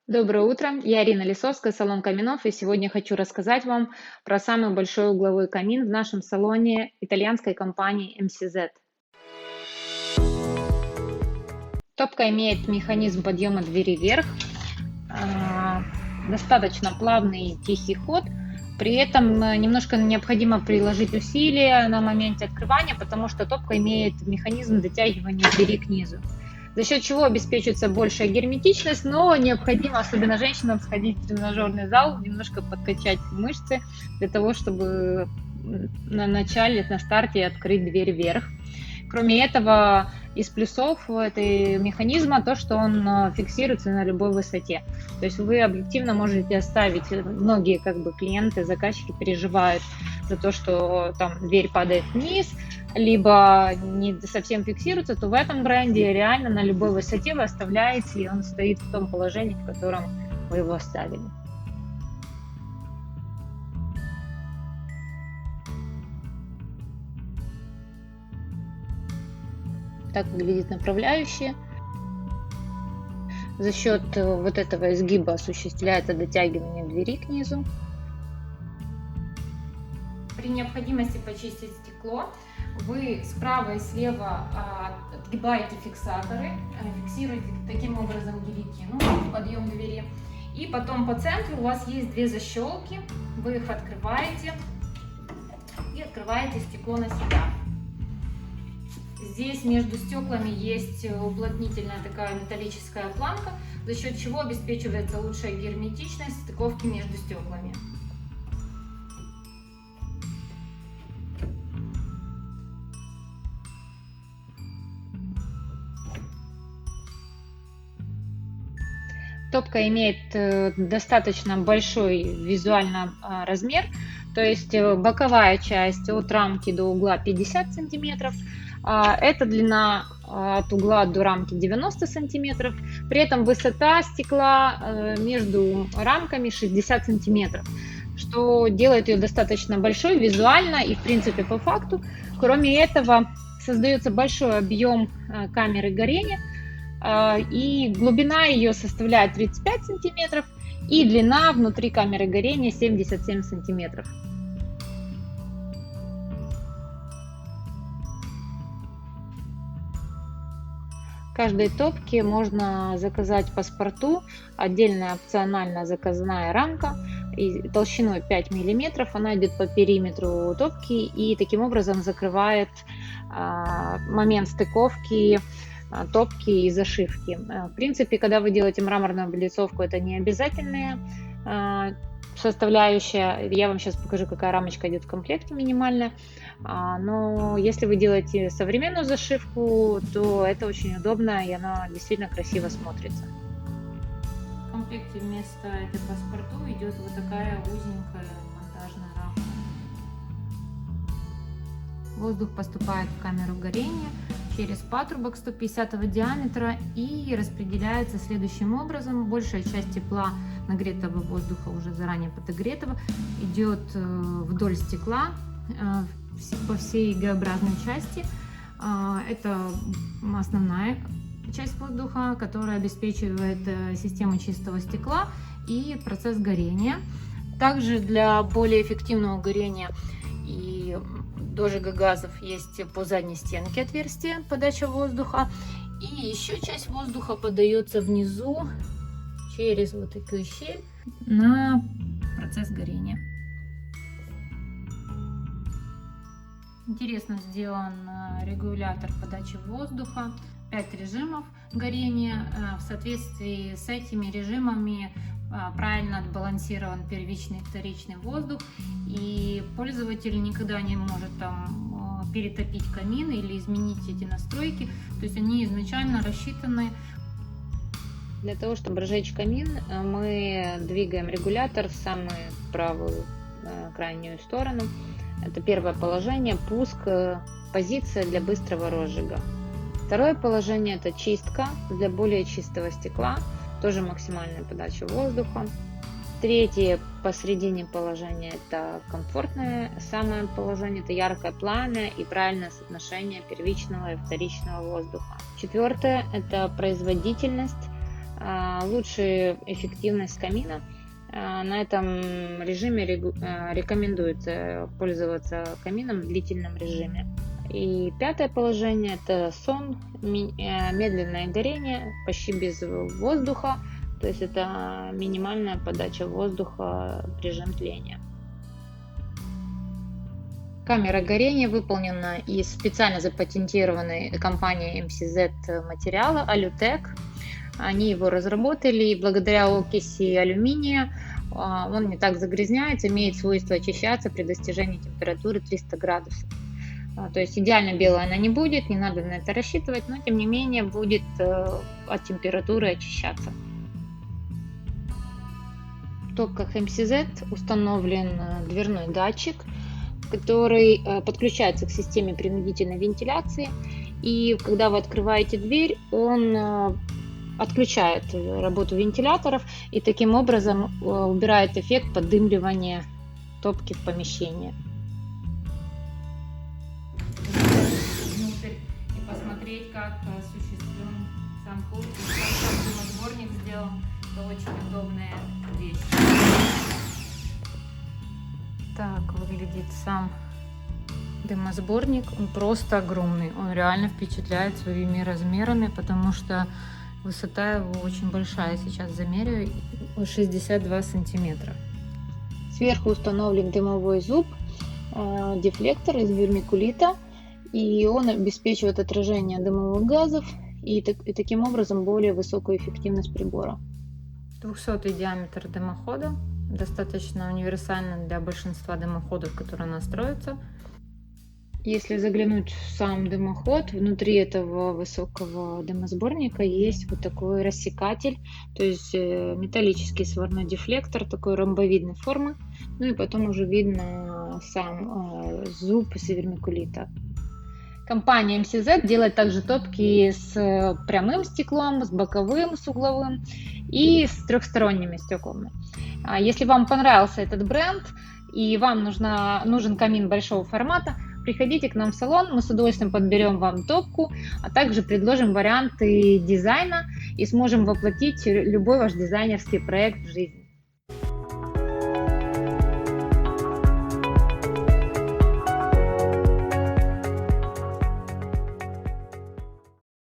Доброе утро, я Ирина Лисовская, салон каминов, и сегодня хочу рассказать вам про самый большой угловой камин в нашем салоне итальянской компании MCZ. Топка имеет механизм подъема двери вверх, а, достаточно плавный и тихий ход, при этом немножко необходимо приложить усилия на моменте открывания, потому что топка имеет механизм дотягивания двери к низу, за счет чего обеспечивается большая герметичность, но необходимо, особенно женщинам, сходить в тренажерный зал, немножко подкачать мышцы для того, чтобы на начале, на старте открыть дверь вверх. Кроме этого, из плюсов этой механизма то, что он фиксируется на любой высоте. То есть вы объективно можете оставить, многие клиенты, заказчики переживают за то, что там дверь падает вниз, либо не совсем фиксируется, то в этом бренде реально на любой высоте вы оставляете, и он стоит в том положении, в котором вы его оставили. Так выглядит направляющая. За счет вот этого изгиба осуществляется дотягивание двери к низу. При необходимости почистить стекло вы справа и слева отгибаете фиксаторы, фиксируете таким образом гильотину, подъем двери. И потом по центру у вас есть две защелки, вы их открываете и открываете стекло на себя. Здесь между стеклами есть уплотнительная такая металлическая планка, за счет чего обеспечивается лучшая герметичность стыковки между стеклами. Топка имеет достаточно большой визуально размер, то есть боковая часть от рамки до угла 50 сантиметров, эта длина от угла до рамки 90 сантиметров, при этом высота стекла между рамками 60 сантиметров, что делает ее достаточно большой визуально и в принципе по факту. Кроме этого создается большой объем камеры горения, и глубина ее составляет 35 сантиметров, и длина внутри камеры горения 77 сантиметров. Каждой топке можно заказать паспорту, отдельная опциональная заказная рамка и толщиной 5 мм. Она идет по периметру топки и таким образом закрывает момент стыковки топки и зашивки. В принципе, когда вы делаете мраморную облицовку, это не обязательная составляющая. Я вам сейчас покажу, какая рамочка идет в комплекте минимальная. Но если вы делаете современную зашивку, то это очень удобно и она действительно красиво смотрится. В комплекте вместо этой паспорту идет вот такая узенькая монтажная рамка. Воздух поступает в камеру горения через патрубок 150 диаметра и распределяется следующим образом. Большая часть тепла нагретого воздуха, уже заранее подогретого, идет вдоль стекла по всей Г-образной части. Это основная часть воздуха, которая обеспечивает систему чистого стекла и процесс горения. Также для более эффективного горения и дожига газов есть по задней стенке отверстие подача воздуха, и еще часть воздуха подается внизу через вот такую щель на процесс горения. Интересно сделан регулятор подачи воздуха, 5 режимов горения. В соответствии с этими режимами правильно отбалансирован первичный и вторичный воздух, и пользователь никогда не может там перетопить камин или изменить эти настройки. То есть они изначально рассчитаны. Для того, чтобы разжечь камин, мы двигаем регулятор в самую правую крайнюю сторону. Это первое положение, пуск, позиция для быстрого розжига. Второе положение — это чистка для более чистого стекла, тоже максимальная подача воздуха. Третье посередине положение — это комфортное самое положение, это яркое пламя и правильное соотношение первичного и вторичного воздуха. Четвертое — это производительность. лучшая эффективность камина. На этом режиме рекомендуется пользоваться камином в длительном режиме. И пятое положение – это сон, медленное горение, почти без воздуха, то есть это минимальная подача воздуха в режим тления. Камера горения выполнена из специально запатентированной компанией MCZ материала Alutec. Они его разработали, и благодаря окиси алюминия он не так загрязняется, имеет свойство очищаться при достижении температуры 300 градусов. То есть идеально белая она не будет, не надо на это рассчитывать, но тем не менее будет от температуры очищаться. В топках MCZ установлен дверной датчик, который подключается к системе принудительной вентиляции, и когда вы открываете дверь, он отключает работу вентиляторов и таким образом убирает эффект поддымливания топки в помещении. Внутрь и посмотреть, как осуществлен сам курс, как сам дымосборник сделан. Это очень удобная вещь. Так выглядит сам дымосборник. Он просто огромный. Он реально впечатляет своими размерами, потому что высота его очень большая. Сейчас замеряю, 62 сантиметра. Сверху установлен дымовой зуб, дефлектор из вермикулита, и он обеспечивает отражение дымовых газов и таким образом более высокую эффективность прибора. 200-й диаметр дымохода, достаточно универсально для большинства дымоходов, которые настроятся. Если заглянуть в сам дымоход, внутри этого высокого дымосборника есть вот такой рассекатель, то есть металлический сварной дефлектор такой ромбовидной формы, ну и потом уже видно сам зуб из вермикулита. Компания MCZ делает также топки с прямым стеклом, с боковым, с угловым и с трехсторонними стеклами. Если вам понравился этот бренд и вам нужен камин большого формата, приходите к нам в салон, мы с удовольствием подберем вам топку, а также предложим варианты дизайна и сможем воплотить любой ваш дизайнерский проект в жизнь.